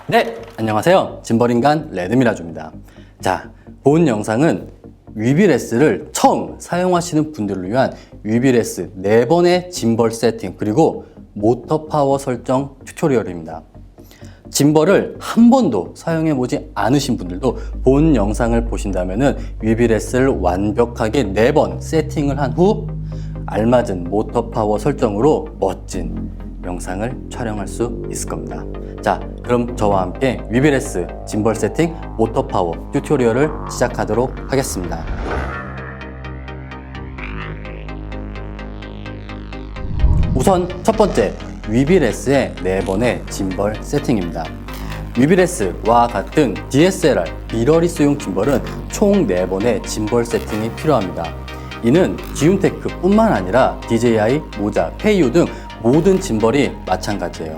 네, 안녕하세요. 짐벌인간 레드미라주입니다. 자, 본 영상은 위비레스를 처음 사용하시는 분들을 위한 위비레스 4번의 짐벌 세팅 그리고 모터 파워 설정 튜토리얼입니다. 짐벌을 한 번도 사용해보지 않으신 분들도 본 영상을 보신다면 위비레스를 완벽하게 4번 세팅을 한 후 알맞은 모터 파워 설정으로 멋진 영상을 촬영할 수 있을 겁니다. 자, 그럼 저와 함께 위비레스 짐벌 세팅 모터 파워 튜토리얼을 시작하도록 하겠습니다. 우선 첫 번째, 위비레스의 4번의 짐벌 세팅입니다. 위비레스와 같은 DSLR 미러리스용 짐벌은 총 4번의 짐벌 세팅이 필요합니다. 이는 지윤테크 뿐만 아니라 DJI, 모자, 페이유 등 모든 짐벌이 마찬가지예요.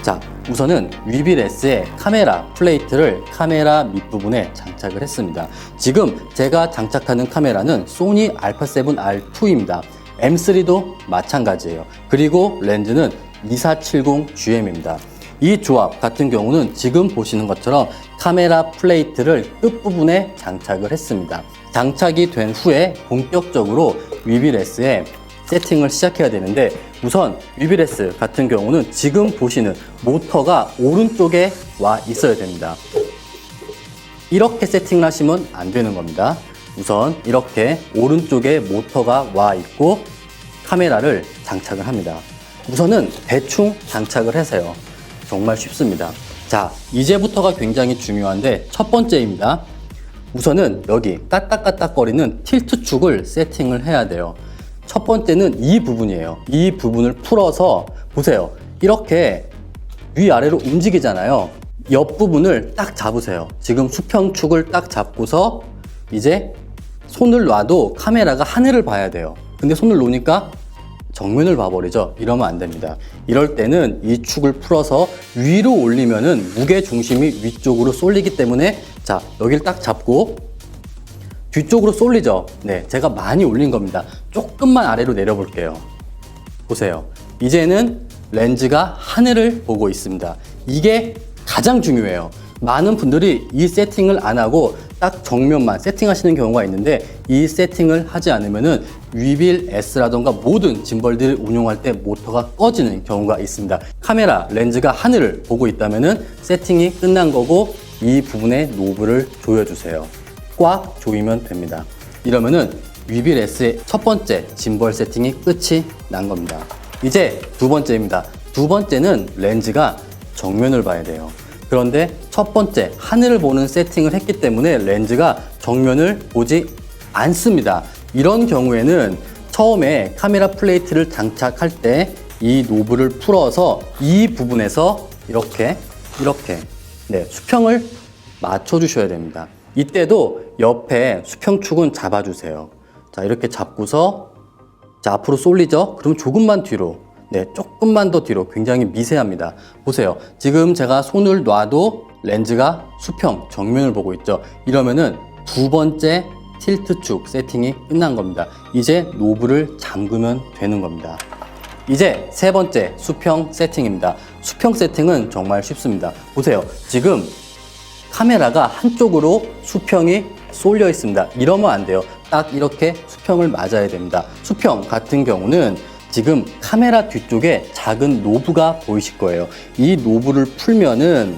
자, 우선은 위비레스의 카메라 플레이트를 카메라 밑부분에 장착을 했습니다. 지금 제가 장착하는 카메라는 소니 α7R2입니다. M3도 마찬가지예요. 그리고 렌즈는 2470GM입니다. 이 조합 같은 경우는 지금 보시는 것처럼 카메라 플레이트를 끝부분에 장착을 했습니다. 장착이 된 후에 본격적으로 위비레스에 세팅을 시작해야 되는데, 우선 위비레스 같은 경우는 지금 보시는 모터가 오른쪽에 와 있어야 됩니다. 이렇게 세팅을 하시면 안 되는 겁니다. 우선 이렇게 오른쪽에 모터가 와 있고 카메라를 장착을 합니다. 우선은 대충 장착을 해서요. 정말 쉽습니다. 자, 이제부터가 굉장히 중요한데 첫 번째입니다. 우선은 여기 까딱까딱거리는 틸트 축을 세팅을 해야 돼요. 첫 번째는 이 부분이에요. 이 부분을 풀어서 보세요. 이렇게 위아래로 움직이잖아요. 옆부분을 딱 잡으세요. 지금 수평축을 딱 잡고서 이제 손을 놔도 카메라가 하늘을 봐야 돼요. 근데 손을 놓으니까 정면을 봐버리죠. 이러면 안 됩니다. 이럴 때는 이 축을 풀어서 위로 올리면은 무게 중심이 위쪽으로 쏠리기 때문에, 자, 여기를 딱 잡고 뒤쪽으로 쏠리죠. 네, 제가 많이 올린 겁니다. 조금만 아래로 내려볼게요. 보세요. 이제는 렌즈가 하늘을 보고 있습니다. 이게 가장 중요해요. 많은 분들이 이 세팅을 안 하고 딱 정면만 세팅하시는 경우가 있는데, 이 세팅을 하지 않으면은 위빌 S라던가 모든 짐벌들을 운용할 때 모터가 꺼지는 경우가 있습니다. 카메라 렌즈가 하늘을 보고 있다면은 세팅이 끝난 거고, 이 부분에 노브를 조여주세요. 꽉 조이면 됩니다. 이러면은 위빌 S의 첫 번째 짐벌 세팅이 끝이 난 겁니다. 이제 두 번째입니다. 두 번째는 렌즈가 정면을 봐야 돼요. 그런데 첫 번째 하늘을 보는 세팅을 했기 때문에 렌즈가 정면을 보지 않습니다. 이런 경우에는 처음에 카메라 플레이트를 장착할 때 이 노브를 풀어서 이 부분에서 이렇게 네, 수평을 맞춰 주셔야 됩니다. 이때도 옆에 수평축은 잡아주세요. 자, 이렇게 잡고서, 자, 앞으로 쏠리죠? 그럼 조금만 뒤로, 네, 조금만 더 뒤로. 굉장히 미세합니다. 보세요. 지금 제가 손을 놔도 렌즈가 수평, 정면을 보고 있죠? 이러면은 두 번째 틸트 축 세팅이 끝난 겁니다. 이제 노브를 잠그면 되는 겁니다. 이제 세 번째 수평 세팅입니다. 수평 세팅은 정말 쉽습니다. 보세요. 지금 카메라가 한쪽으로 수평이 쏠려 있습니다. 이러면 안 돼요. 딱 이렇게 수평을 맞아야 됩니다. 수평 같은 경우는 지금 카메라 뒤쪽에 작은 노브가 보이실 거예요. 이 노브를 풀면은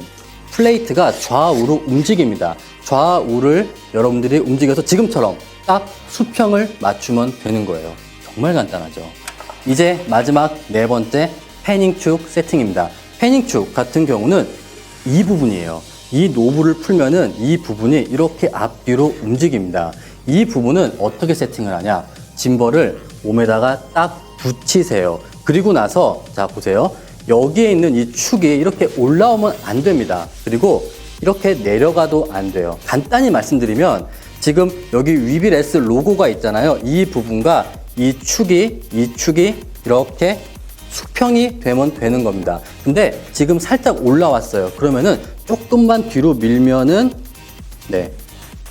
플레이트가 좌우로 움직입니다. 좌우를 여러분들이 움직여서 지금처럼 딱 수평을 맞추면 되는 거예요. 정말 간단하죠. 이제 마지막 네 번째 패닝축 세팅입니다. 패닝축 같은 경우는 이 부분이에요. 이 노브를 풀면은 이 부분이 이렇게 앞뒤로 움직입니다. 이 부분은 어떻게 세팅을 하냐? 짐벌을 몸에다가 딱 붙이세요. 그리고 나서, 자, 보세요. 여기에 있는 이 축이 이렇게 올라오면 안 됩니다. 그리고 이렇게 내려가도 안 돼요. 간단히 말씀드리면 지금 여기 위빌 S 로고가 있잖아요. 이 부분과 이 축이 이렇게 수평이 되면 되는 겁니다. 근데 지금 살짝 올라왔어요. 그러면은 조금만 뒤로 밀면은, 네,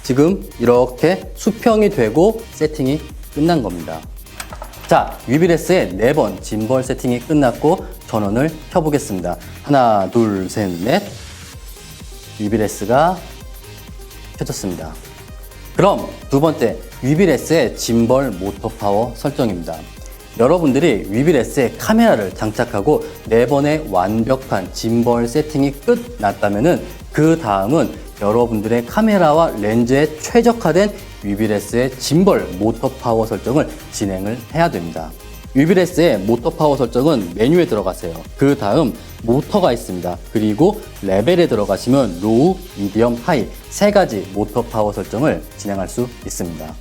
지금 이렇게 수평이 되고 세팅이 끝난 겁니다. 자, 위비레스의 4번 짐벌 세팅이 끝났고 전원을 켜보겠습니다. 하나, 둘, 셋, 넷. 위비레스가 켜졌습니다. 그럼 두 번째, 위비레스의 짐벌 모터 파워 설정입니다. 여러분들이 위비레스에 카메라를 장착하고 4번의 완벽한 짐벌 세팅이 끝났다면은 그 다음은 여러분들의 카메라와 렌즈에 최적화된 위비레스의 짐벌 모터 파워 설정을 진행을 해야 됩니다. 위비레스의 모터 파워 설정은 메뉴에 들어가세요. 그 다음 모터가 있습니다. 그리고 레벨에 들어가시면 로우, 미디엄, 하이 3가지 모터 파워 설정을 진행할 수 있습니다.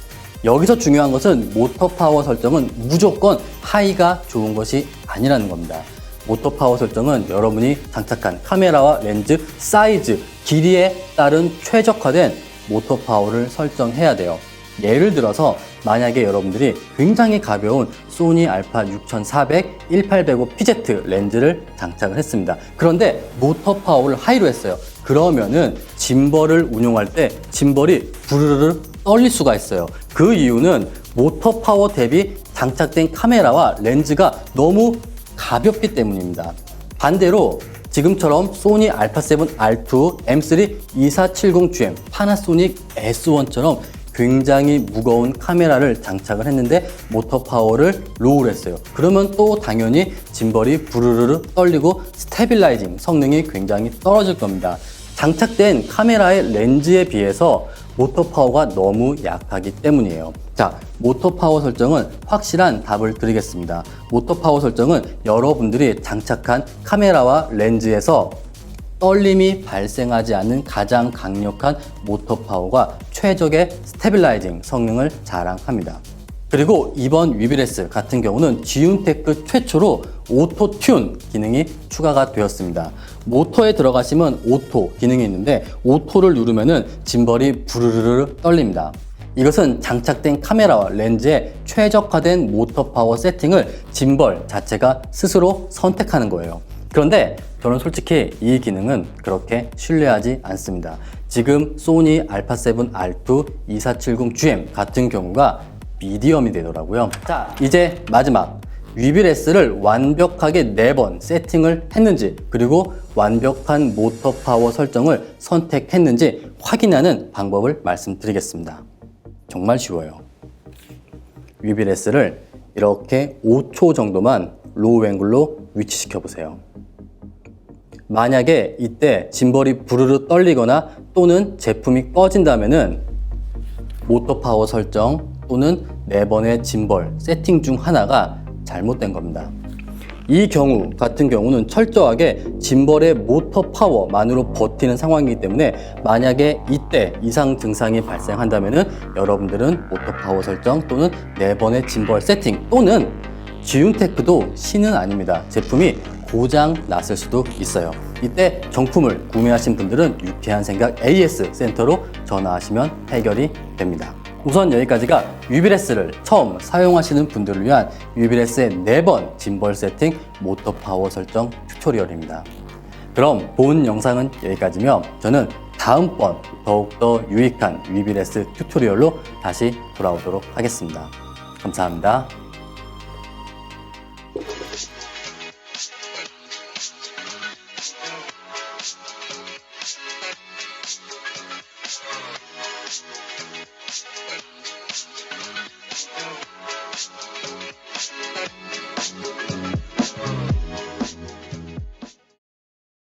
여기서 중요한 것은 모터 파워 설정은 무조건 하이가 좋은 것이 아니라는 겁니다. 모터 파워 설정은 여러분이 장착한 카메라와 렌즈 사이즈, 길이에 따른 최적화된 모터 파워를 설정해야 돼요. 예를 들어서 만약에 여러분들이 굉장히 가벼운 소니 알파 6400 1805 PZ 렌즈를 장착을 했습니다. 그런데 모터 파워를 하이로 했어요. 그러면은 짐벌을 운용할 때 짐벌이 부르르르 떨릴 수가 있어요. 그 이유는 모터 파워 대비 장착된 카메라와 렌즈가 너무 가볍기 때문입니다. 반대로 지금처럼 소니 알파7 R2 M3 2470GM 파나소닉 S1처럼 굉장히 무거운 카메라를 장착을 했는데 모터 파워를 로우를 했어요. 그러면 또 당연히 짐벌이 부르르르 떨리고 스테빌라이징 성능이 굉장히 떨어질 겁니다. 장착된 카메라의 렌즈에 비해서 모터 파워가 너무 약하기 때문이에요. 자, 모터 파워 설정은 확실한 답을 드리겠습니다. 모터 파워 설정은 여러분들이 장착한 카메라와 렌즈에서 떨림이 발생하지 않는 가장 강력한 모터 파워가 최적의 스테빌라이징 성능을 자랑합니다. 그리고 이번 위비레스 같은 경우는 지윤테크 최초로 오토 튠 기능이 추가가 되었습니다. 모터에 들어가시면 오토 기능이 있는데 오토를 누르면은 짐벌이 부르르르 떨립니다. 이것은 장착된 카메라와 렌즈에 최적화된 모터 파워 세팅을 짐벌 자체가 스스로 선택하는 거예요. 그런데 저는 솔직히 이 기능은 그렇게 신뢰하지 않습니다. 지금 소니 알파7 R2 2470GM 같은 경우가 미디엄이 되더라고요. 자, 이제 마지막 위비레스를 완벽하게 4번 세팅을 했는지 그리고 완벽한 모터 파워 설정을 선택했는지 확인하는 방법을 말씀드리겠습니다. 정말 쉬워요. 위비레스를 이렇게 5초 정도만 로우 앵글로 위치시켜 보세요. 만약에 이때 짐벌이 부르르 떨리거나 또는 제품이 꺼진다면은 모터 파워 설정 또는 4번의 짐벌 세팅 중 하나가 잘못된 겁니다. 이 경우 같은 경우는 철저하게 짐벌의 모터 파워만으로 버티는 상황이기 때문에 만약에 이때 이상 증상이 발생한다면은 여러분들은 모터 파워 설정 또는 4번의 짐벌 세팅 또는 지윤테크도 신은 아닙니다. 제품이 고장 났을 수도 있어요. 이때 정품을 구매하신 분들은 유쾌한 생각 AS 센터로 전화하시면 해결이 됩니다. 우선 여기까지가 위비레스를 처음 사용하시는 분들을 위한 위비레스의 4번 짐벌 세팅 모터 파워 설정 튜토리얼입니다. 그럼 본 영상은 여기까지며 저는 다음번 더욱더 유익한 위비레스 튜토리얼로 다시 돌아오도록 하겠습니다. 감사합니다.